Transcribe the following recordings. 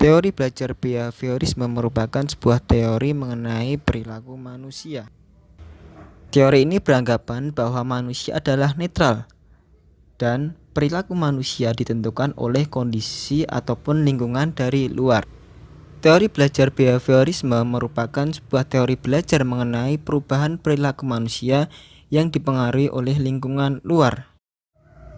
Teori belajar behaviorisme merupakan sebuah teori mengenai perilaku manusia. Teori ini beranggapan bahwa manusia adalah netral dan perilaku manusia ditentukan oleh kondisi ataupun lingkungan dari luar. Teori belajar behaviorisme merupakan sebuah teori belajar mengenai perubahan perilaku manusia yang dipengaruhi oleh lingkungan luar.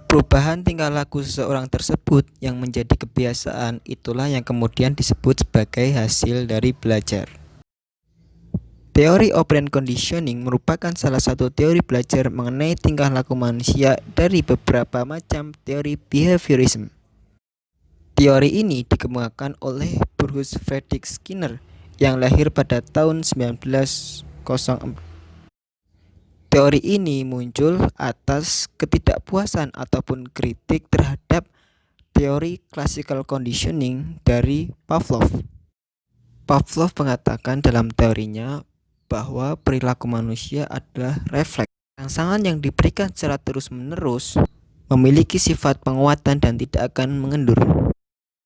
Perubahan tingkah laku seseorang tersebut yang menjadi kebiasaan itulah yang kemudian disebut sebagai hasil dari belajar. Teori operant conditioning merupakan salah satu teori belajar mengenai tingkah laku manusia dari beberapa macam teori behaviorism. Teori ini dikembangkan oleh Bruce Frederick Skinner yang lahir pada tahun 1904. Teori ini muncul atas ketidakpuasan ataupun kritik terhadap teori classical conditioning dari Pavlov. Pavlov mengatakan dalam teorinya bahwa perilaku manusia adalah refleks. Rangsangan yang diberikan secara terus-menerus memiliki sifat penguatan dan tidak akan mengendur.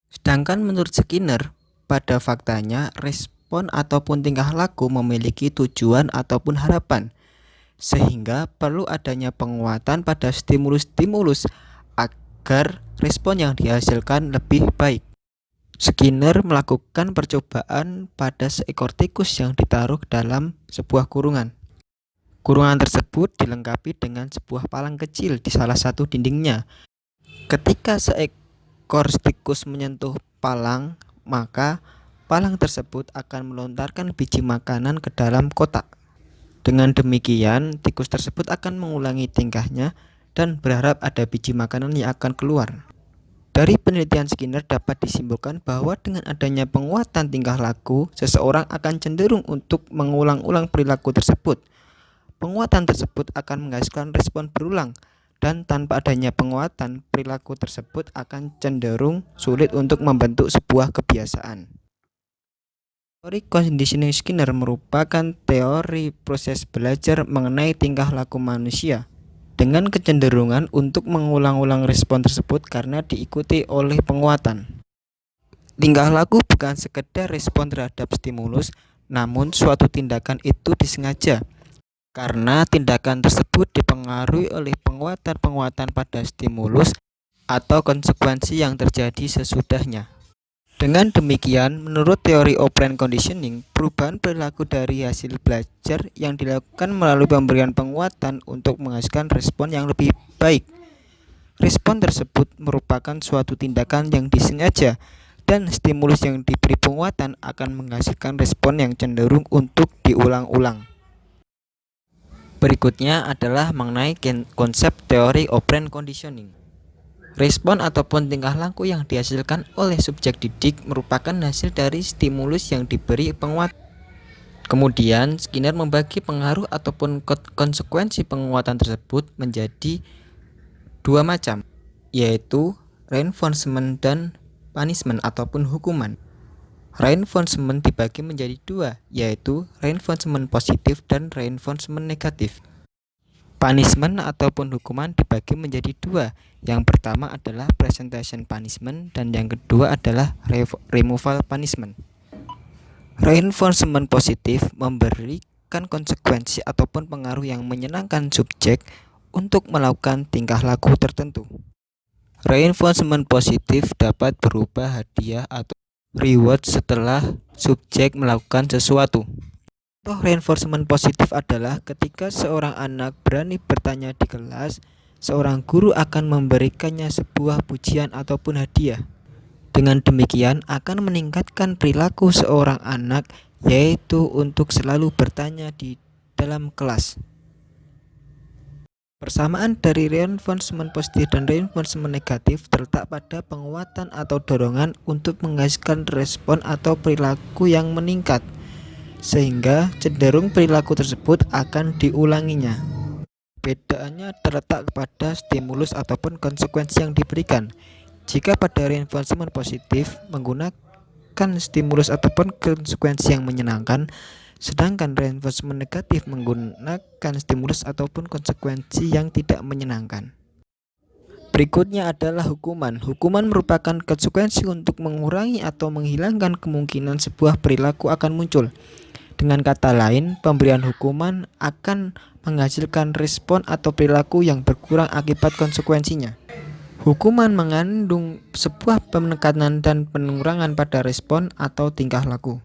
Sedangkan menurut Skinner, pada faktanya respon ataupun tingkah laku memiliki tujuan ataupun harapan, sehingga perlu adanya penguatan pada stimulus-stimulus agar respon yang dihasilkan lebih baik. Skinner melakukan percobaan pada seekor tikus yang ditaruh dalam sebuah kurungan. Kurungan tersebut dilengkapi dengan sebuah palang kecil di salah satu dindingnya. Ketika seekor tikus menyentuh palang, maka palang tersebut akan melontarkan biji makanan ke dalam kotak. Dengan demikian, tikus tersebut akan mengulangi tingkahnya dan berharap ada biji makanan yang akan keluar. Dari penelitian Skinner dapat disimpulkan bahwa dengan adanya penguatan tingkah laku, seseorang akan cenderung untuk mengulang-ulang perilaku tersebut. Penguatan tersebut akan menghasilkan respon berulang, dan tanpa adanya penguatan, perilaku tersebut akan cenderung sulit untuk membentuk sebuah kebiasaan. Teori conditioning Skinner merupakan teori proses belajar mengenai tingkah laku manusia dengan kecenderungan untuk mengulang-ulang respon tersebut karena diikuti oleh penguatan. Tingkah laku bukan sekedar respon terhadap stimulus, namun suatu tindakan itu disengaja karena tindakan tersebut dipengaruhi oleh penguatan-penguatan pada stimulus atau konsekuensi yang terjadi sesudahnya. Dengan demikian, menurut teori operant conditioning, perubahan perilaku dari hasil belajar yang dilakukan melalui pemberian penguatan untuk menghasilkan respon yang lebih baik. Respon tersebut merupakan suatu tindakan yang disengaja, dan stimulus yang diberi penguatan akan menghasilkan respon yang cenderung untuk diulang-ulang. Berikutnya adalah mengenai konsep teori operant conditioning. Respon ataupun tingkah laku yang dihasilkan oleh subjek didik merupakan hasil dari stimulus yang diberi penguatan. Kemudian, Skinner membagi pengaruh ataupun konsekuensi penguatan tersebut menjadi dua macam, yaitu reinforcement dan punishment ataupun hukuman. Reinforcement dibagi menjadi dua, yaitu reinforcement positif dan reinforcement negatif. Punishment ataupun hukuman dibagi menjadi dua. Yang pertama adalah presentation punishment dan yang kedua adalah removal punishment. Reinforcement positif memberikan konsekuensi ataupun pengaruh yang menyenangkan subjek untuk melakukan tingkah laku tertentu. Reinforcement positif dapat berupa hadiah atau reward setelah subjek melakukan sesuatu. Contoh reinforcement positif adalah ketika seorang anak berani bertanya di kelas, seorang guru akan memberikannya sebuah pujian ataupun hadiah. Dengan demikian akan meningkatkan perilaku seorang anak, yaitu untuk selalu bertanya di dalam kelas. Persamaan dari reinforcement positif dan reinforcement negatif terletak pada penguatan atau dorongan untuk menghasilkan respon atau perilaku yang meningkat, sehingga cenderung perilaku tersebut akan diulanginya. Bedaannya terletak pada stimulus ataupun konsekuensi yang diberikan. Jika pada reinforcement positif menggunakan stimulus ataupun konsekuensi yang menyenangkan, sedangkan reinforcement negatif menggunakan stimulus ataupun konsekuensi yang tidak menyenangkan. Berikutnya adalah hukuman. Hukuman merupakan konsekuensi untuk mengurangi atau menghilangkan kemungkinan sebuah perilaku akan muncul. Dengan kata lain, pemberian hukuman akan menghasilkan respon atau perilaku yang berkurang akibat konsekuensinya. Hukuman mengandung sebuah penekanan dan pengurangan pada respon atau tingkah laku.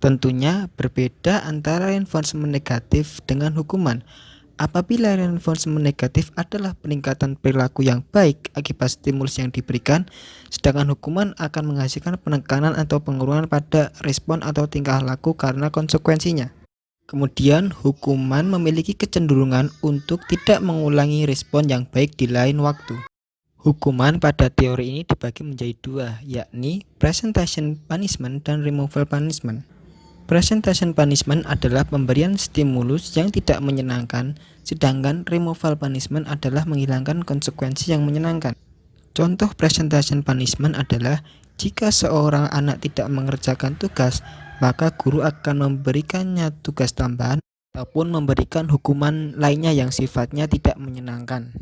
Tentunya berbeda antara reinforcement negatif dengan hukuman. Apabila reinforcement negatif adalah peningkatan perilaku yang baik akibat stimulus yang diberikan, sedangkan hukuman akan menghasilkan penekanan atau pengurangan pada respon atau tingkah laku karena konsekuensinya. Kemudian, hukuman memiliki kecenderungan untuk tidak mengulangi respon yang baik di lain waktu. Hukuman pada teori ini dibagi menjadi dua, yakni presentation punishment dan removal punishment. Presentation punishment adalah pemberian stimulus yang tidak menyenangkan, sedangkan removal punishment adalah menghilangkan konsekuensi yang menyenangkan. Contoh presentation punishment adalah jika seorang anak tidak mengerjakan tugas, maka guru akan memberikannya tugas tambahan ataupun memberikan hukuman lainnya yang sifatnya tidak menyenangkan.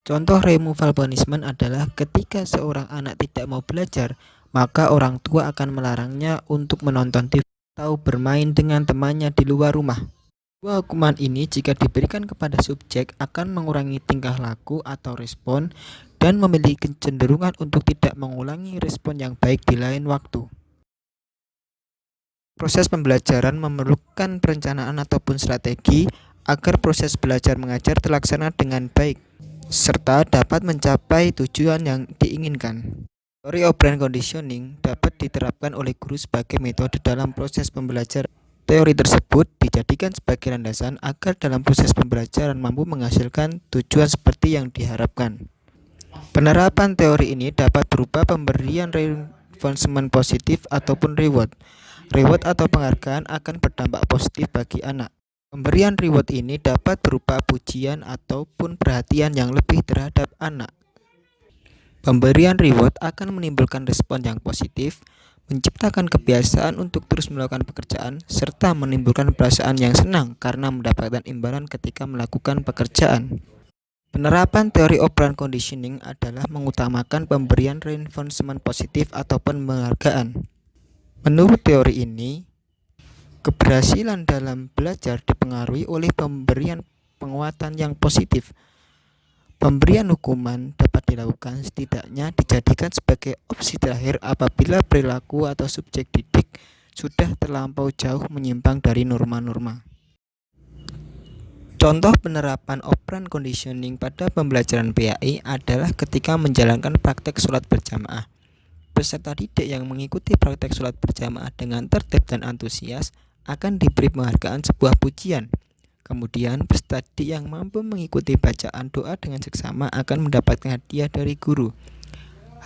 Contoh removal punishment adalah ketika seorang anak tidak mau belajar, maka orang tua akan melarangnya untuk menonton TV atau bermain dengan temannya di luar rumah. Dua hukuman ini jika diberikan kepada subjek akan mengurangi tingkah laku atau respon dan memiliki kecenderungan untuk tidak mengulangi respon yang baik di lain waktu. Proses pembelajaran memerlukan perencanaan ataupun strategi agar proses belajar mengajar terlaksana dengan baik serta dapat mencapai tujuan yang diinginkan. Teori operant conditioning dapat diterapkan oleh guru sebagai metode dalam proses pembelajaran. Teori tersebut dijadikan sebagai landasan agar dalam proses pembelajaran mampu menghasilkan tujuan seperti yang diharapkan. Penerapan teori ini dapat berupa pemberian reinforcement positif ataupun reward. Reward atau penghargaan akan berdampak positif bagi anak. Pemberian reward ini dapat berupa pujian ataupun perhatian yang lebih terhadap anak. Pemberian reward akan menimbulkan respon yang positif, menciptakan kebiasaan untuk terus melakukan pekerjaan, serta menimbulkan perasaan yang senang karena mendapatkan imbalan ketika melakukan pekerjaan. Penerapan teori operant conditioning adalah mengutamakan pemberian reinforcement positif ataupun penghargaan. Menurut teori ini, keberhasilan dalam belajar dipengaruhi oleh pemberian penguatan yang positif. Pemberian hukuman dapat dilakukan setidaknya dijadikan sebagai opsi terakhir apabila perilaku atau subjek didik sudah terlampau jauh menyimpang dari norma-norma. Contoh penerapan operant conditioning pada pembelajaran PAI adalah ketika menjalankan praktek sholat berjamaah. Peserta didik yang mengikuti praktek sholat berjamaah dengan tertib dan antusias akan diberi penghargaan sebuah pujian. Kemudian peserta didik yang mampu mengikuti bacaan doa dengan seksama akan mendapatkan hadiah dari guru.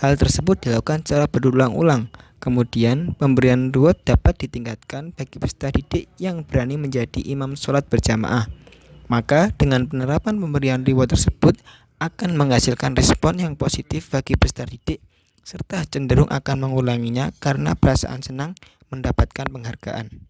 Hal tersebut dilakukan secara berulang-ulang. Kemudian pemberian reward dapat ditingkatkan bagi peserta didik yang berani menjadi imam sholat berjamaah. Maka dengan penerapan pemberian reward tersebut akan menghasilkan respon yang positif bagi peserta didik serta cenderung akan mengulanginya karena perasaan senang mendapatkan penghargaan.